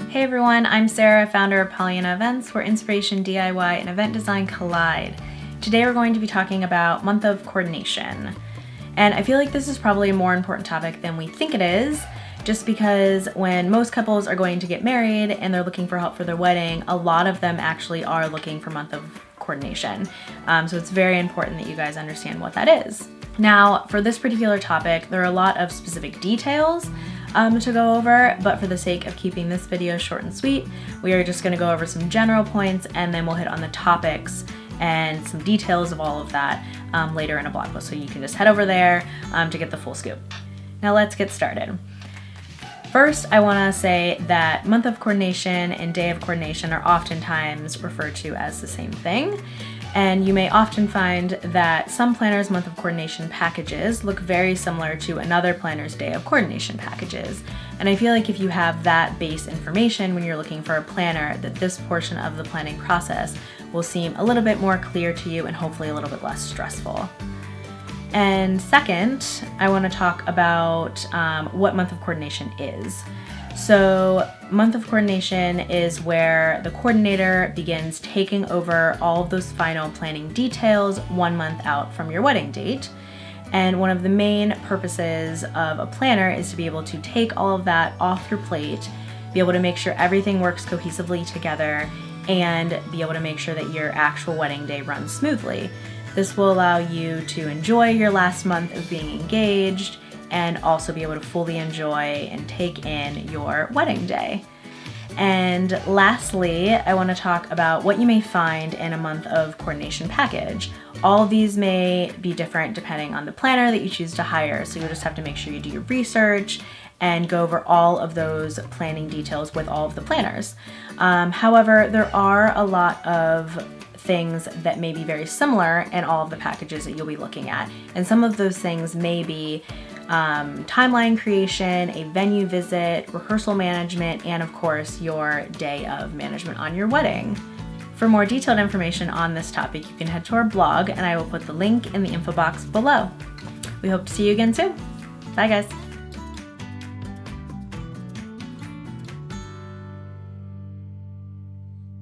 Hey everyone, I'm Sarah, founder of Pollyanna Events, where inspiration, DIY, and event design collide. Today we're going to be talking about month of coordination. And I feel like this is probably a more important topic than we think it is, just because when most couples are going to get married and they're looking for help for their wedding, a lot of them actually are looking for month of coordination. So it's very important that you guys understand what that is. Now, for this particular topic, there are a lot of specific details to go over, but for the sake of keeping this video short and sweet, we are just going to go over some general points and then we'll hit on the topics and some details of all of that later in a blog post. So you can just head over there to get the full scoop. Now let's get started. First, I want to say that month of coordination and day of coordination are oftentimes referred to as the same thing. And you may often find that some planners' month of coordination packages look very similar to another planner's day of coordination packages. And I feel like if you have that base information when you're looking for a planner, that this portion of the planning process will seem a little bit more clear to you and hopefully a little bit less stressful. And second, I want to talk about what month of coordination is. So month of coordination is where the coordinator begins taking over all of those final planning details 1 month out from your wedding date. And one of the main purposes of a planner is to be able to take all of that off your plate, be able to make sure everything works cohesively together, and be able to make sure that your actual wedding day runs smoothly. This will allow you to enjoy your last month of being engaged and also be able to fully enjoy and take in your wedding day. And lastly, I want to talk about what you may find in a month of coordination package. All of these may be different depending on the planner that you choose to hire, so you'll just have to make sure you do your research and go over all of those planning details with all of the planners. However, there are a lot of things that may be very similar in all of the packages that you'll be looking at. And some of those things may be timeline creation, a venue visit, rehearsal management, and of course your day of management on your wedding. For more detailed information on this topic, you can head to our blog and I will put the link in the info box below. We hope to see you again soon. Bye guys.